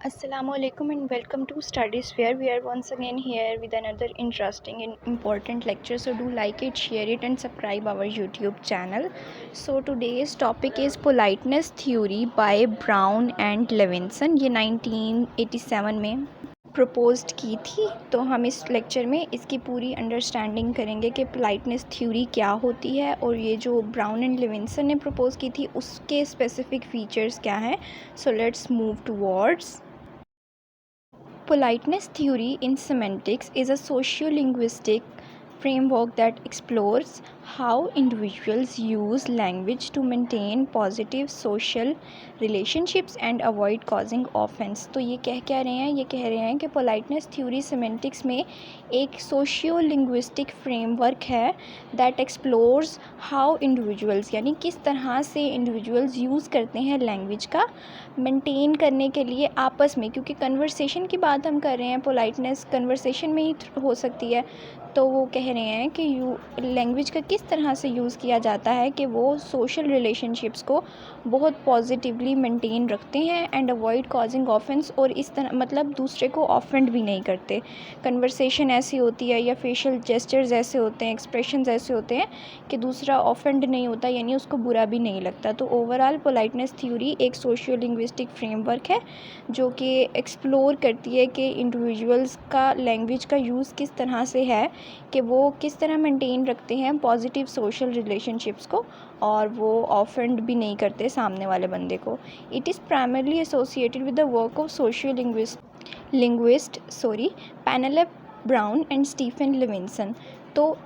Assalamualaikum and welcome to Studies Fair. We are once again here with another interesting and important lecture. So do like it, share it and subscribe our YouTube channel. So today's topic is politeness theory by Brown and Levinson. ये 1987 में proposed की थी। तो हम इस lecture में इसकी पूरी अंडरस्टैंडिंग करेंगे कि पोलाइटनेस थ्योरी क्या होती है और ये जो ब्राउन एंड लिविंसन ने प्रपोज की थी उसके स्पेसिफिक फीचर्स क्या हैं। So let's move towards Politeness theory in semantics is a sociolinguistic framework that explores how individuals use language to maintain positive social relationships and avoid causing offense। तो ये कह रहे हैं, ये कह रहे हैं कि पोलाइटनेस थ्योरी सेमेंटिक्स में एक सोशियो लिंग्विस्टिक फ्रेमवर्क है दैट एक्सप्लोर्स हाउ इंडिविजुअल्स, यानी किस तरह से इंडिविजुअल्स यूज़ करते हैं लैंग्वेज का मेंटेन करने के लिए आपस में, क्योंकि कन्वर्सेशन की बात हम कर रहे हैं, पोलाइटनेस कन्वर्सेशन में ही हो सकती है। तो वो कह रहे हैं कि लैंग्वेज का किस तरह से यूज़ किया जाता है कि वो सोशल रिलेशनशिप्स को बहुत पॉजिटिवली मेंटेन रखते हैं एंड अवॉइड कॉजिंग ऑफेंस, और इस तरह मतलब दूसरे को ऑफेंड भी नहीं करते। कन्वर्सेशन ऐसी होती है या फेशियल जेस्चर्स ऐसे होते हैं, एक्सप्रेशंस ऐसे होते हैं कि दूसरा ऑफेंड नहीं होता, यानी उसको बुरा भी नहीं लगता। तो ओवरऑल पोलाइटनेस थ्योरी एक सोशियो लिंग्विस्टिक फ्रेमवर्क है जो कि एक्सप्लोर करती है कि इंडिविजुअल्स का लैंग्वेज का यूज़ किस तरह से है कि वो किस तरह मेंटेन रखते हैं पॉजिटिव सोशल रिलेशनशिप्स को और वो ऑफेंड भी नहीं करते सामने वाले बंदे को। It is primarily associated with the work of sociolinguist Penelope Brown and Stephen Levinson. तो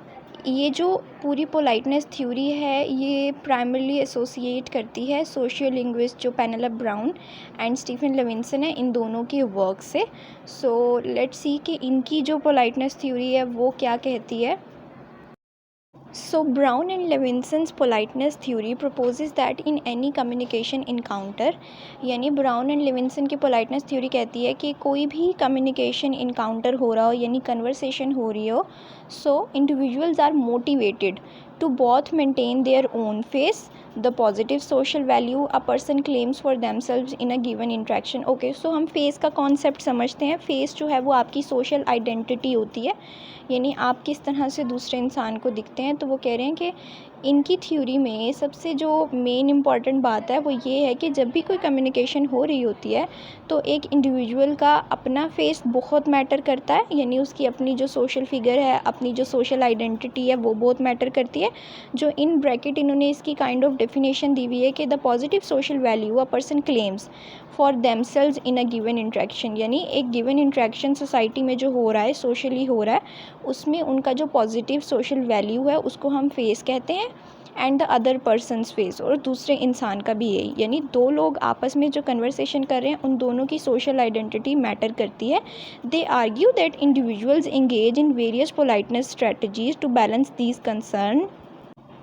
ये जो पूरी पोलाइटनेस थ्योरी है ये प्राइमरली एसोसिएट करती है सोशियो लिंग्विस्ट जो पेनेलोप ब्राउन एंड स्टीफन लिविंसन है, इन दोनों के वर्क से। सो लेट्स सी कि इनकी जो पोलाइटनेस थ्योरी है वो क्या कहती है। So Brown and Levinson's politeness theory proposes that in any communication encounter, यानी ब्राउन एंड लेविंसन की पोलाइटनेस थ्योरी कहती है कि कोई भी कम्युनिकेशन इनकाउंटर हो रहा हो यानी कन्वर्सेशन हो रही हो, so individuals are motivated to both maintain their own face, the positive social value a person claims for themselves in a given interaction। Okay, so हम फेस का कॉन्सेप्ट समझते हैं। फेस जो है वो आपकी सोशल आइडेंटिटी होती है, यानी आप किस तरह से दूसरे इंसान को दिखते हैं। तो वो कह रहे हैं कि इनकी थ्योरी में सबसे जो मेन इम्पॉर्टेंट बात है वो ये है कि जब भी कोई कम्युनिकेशन हो रही होती है तो एक इंडिविजुअल का अपना फेस बहुत मैटर करता है, यानी उसकी अपनी जो सोशल फिगर है, अपनी जो सोशल आइडेंटिटी है वो बहुत मैटर करती है। जो इन ब्रैकेट इन्होंने इसकी काइंड ऑफ डेफिनेशन दी हुई है कि the positive social value a person claims for themselves in a given interaction, यानी एक गिवन इंट्रैक्शन सोसाइटी में जो हो रहा है, सोशली हो रहा है, उसमें उनका जो पॉजिटिव सोशल वैल्यू है उसको हम फेस कहते हैं and the other persons face, और दूसरे इंसान का भी यही, यानी दो लोग आपस में जो कन्वर्सेशन कर रहे हैं उन दोनों की सोशल आइडेंटिटी मैटर करती है। They argue that individuals engage in various politeness strategies to balance these concern.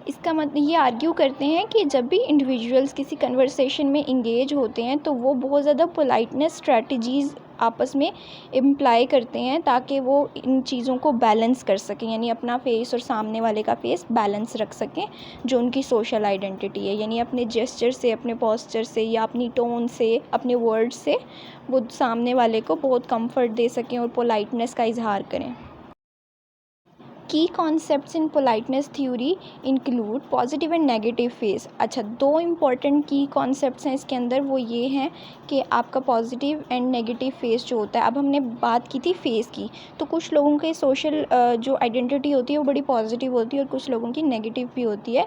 इसका मतलब ये आर्ग्यू करते हैं कि जब भी इंडिविजुअल्स किसी कन्वर्सेशन में इंगेज होते हैं तो वो बहुत ज़्यादा पोलाइटनेस स्ट्रेटजीज़ आपस में इम्प्लाई करते हैं ताकि वो इन चीज़ों को बैलेंस कर सकें, यानी अपना फेस और सामने वाले का फेस बैलेंस रख सकें जो उनकी सोशल आइडेंटिटी है, यानी अपने जेस्चर से, अपने पोस्चर से या अपनी टोन से, अपने वर्ड से वो सामने वाले को बहुत कंफर्ट दे सकें और पोलाइटनेस का इजहार करें। की concepts in politeness theory include positive and negative face. अच्छा, दो इम्पॉर्टेंट की कॉन्सेप्ट्स हैं इसके अंदर, वो ये हैं कि आपका पॉजिटिव एंड नेगेटिव फेस जो होता है। अब हमने बात की थी फेस की, तो कुछ लोगों के सोशल जो आइडेंटिटी होती है वो बड़ी पॉजिटिव होती है और कुछ लोगों की नेगेटिव भी होती है।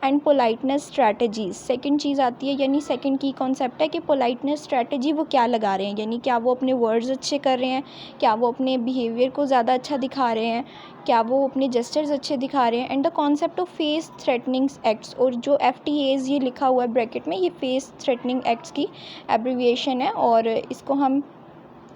एंड पोलाइटनेस स्ट्रैटेजीज सेकंड चीज़ आती है, यानी सेकंड की कॉन्सेप्ट है कि पोलाइटनेस स्ट्रैटेजी वो क्या लगा रहे हैं, यानी क्या वो अपने वर्ड्स अच्छे कर रहे हैं, क्या वो अपने बिहेवियर को ज़्यादा अच्छा दिखा रहे हैं, क्या वो अपने जेस्चर्स अच्छे दिखा रहे हैं। And the concept of face threatening acts, और जो FTAs ये लिखा हुआ है ब्रैकेट में, ये फेस थ्रेटनिंग एक्ट्स की एब्रीविएशन है और इसको हम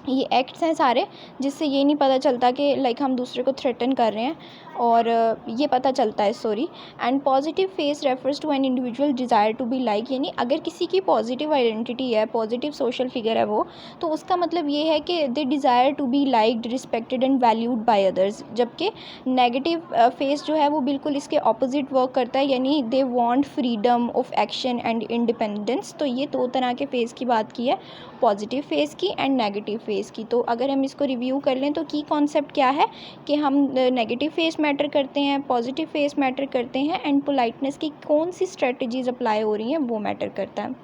ये एक्ट्स हैं सारे जिससे ये नहीं पता चलता कि लाइक हम दूसरे को थ्रेटन कर रहे हैं, और ये पता चलता है sorry. And positive face refers to an individual desire to be like, यानी अगर किसी की पॉजिटिव आइडेंटिटी है, पॉजिटिव सोशल फिगर है वो, तो उसका मतलब ये है कि they desire to be liked, respected and valued by others. जबकि नेगेटिव फेस जो है वो बिल्कुल इसके ऑपोजिट वर्क करता है, यानी they want freedom of action and independence. तो ये दो तरह के फेस की बात की है, पॉजिटिव फेस की एंड नेगेटिव फेस की। तो अगर हम इसको रिव्यू कर लें तो की कॉन्सेप्ट क्या है कि हम नेगेटिव फेस मैटर करते हैं, पॉजिटिव फेस मैटर करते हैं, एंड पोलाइटनेस की कौन सी स्ट्रेटजीज अप्लाई हो रही हैं वो मैटर करता है।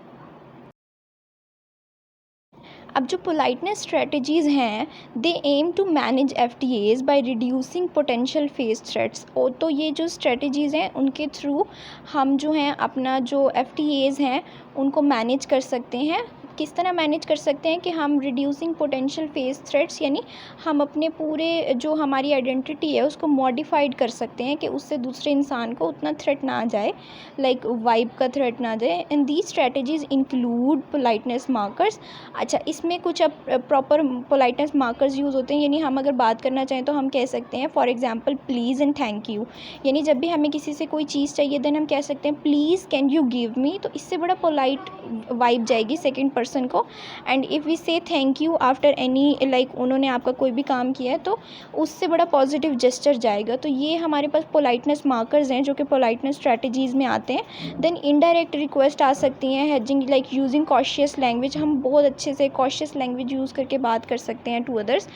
अब जो पोलाइटनेस स्ट्रेटजीज़ हैं, they aim to manage FTAs by reducing potential face threats. और तो ये जो स्ट्रेटजीज़ हैं उनके थ्रू हम जो हैं अपना जो FTAs हैं उनको मैनेज कर सकते हैं। किस तरह मैनेज कर सकते हैं कि हम रिड्यूसिंग पोटेंशियल फेस थ्रेट्स, यानी हम अपने पूरे जो हमारी आइडेंटिटी है उसको मॉडिफाइड कर सकते हैं कि उससे दूसरे इंसान को उतना थ्रेट ना आ जाए, लाइक वाइब का थ्रेट ना आ जाए। And these strategies include politeness markers. अच्छा, इसमें कुछ अब प्रॉपर पोलाइटनेस मार्कर्स यूज़ होते हैं, यानी हम अगर बात करना चाहें तो हम कह सकते हैं for example please and thank you. यानी जब भी हमें किसी से कोई चीज़ चाहिए देन हम कह सकते हैं please can you give me, तो इससे बड़ा पोलाइट वाइब जाएगी सेकंड पर्सन को। एंड इफ़ वी से thank you after any, like उन्होंने आपका कोई भी काम किया है तो उससे बड़ा पॉजिटिव जेस्चर जाएगा। तो ये हमारे पास पोलाइटनेस मार्कर्स हैं जो कि पोलाइटनेस स्ट्रैटेजीज़ में आते हैं। देन इनडायरेक्ट रिक्वेस्ट आ सकती हैं, hedging like using cautious language. हम बहुत अच्छे से कॉशियस लैंग्वेज यूज़ करके बात कर सकते हैं to others.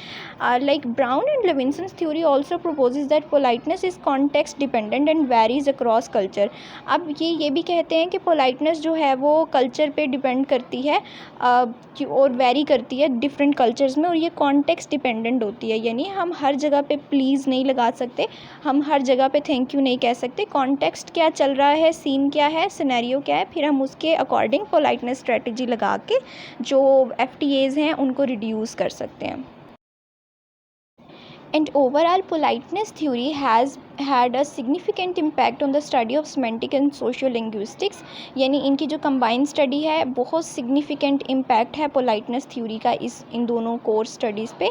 Like Brown and Levinson's theory also proposes that politeness is context dependent and varies across culture. अब ये भी कहते हैं कि पोलाइटनेस जो है वो कल्चर पे डिपेंड करती है और वेरी करती है डिफरेंट कल्चर्स में, और ये कॉन्टेक्स्ट डिपेंडेंट होती है। यानी हम हर जगह पे प्लीज़ नहीं लगा सकते, हम हर जगह पे थैंक यू नहीं कह सकते। कॉन्टेक्स्ट क्या चल रहा है, सीन क्या है, सिनेरियो क्या है, फिर हम उसके अकॉर्डिंग पोलाइटनेस स्ट्रेटजी लगा के जो FTAs हैं उनको रिड्यूस कर सकते हैं। And overall, politeness theory has had a significant impact on the study of semantic and sociolinguistics। यानी इनकी जो combined study है बहुत significant impact है politeness theory का इन दोनों course studies पे।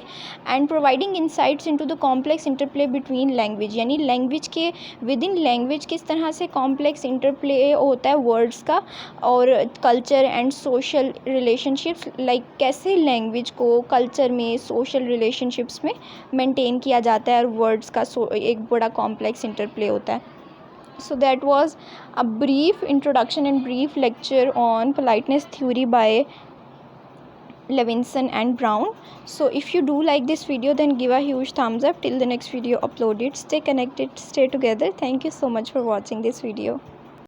and providing insights into the complex interplay between language, यानी language के within language किस तरह से complex interplay होता है words का और culture and social relationships, like कैसे language को culture में social relationships में maintain किया जाता है और वर्ड्स का एक बड़ा कॉम्प्लेक्स इंटरप्ले होता है। So that was a brief introduction and brief lecture on politeness theory by Levinson and Brown. So if you do like this video then give a huge thumbs up. Till the next video uploaded, stay connected, stay together. Thank you so much for watching this video.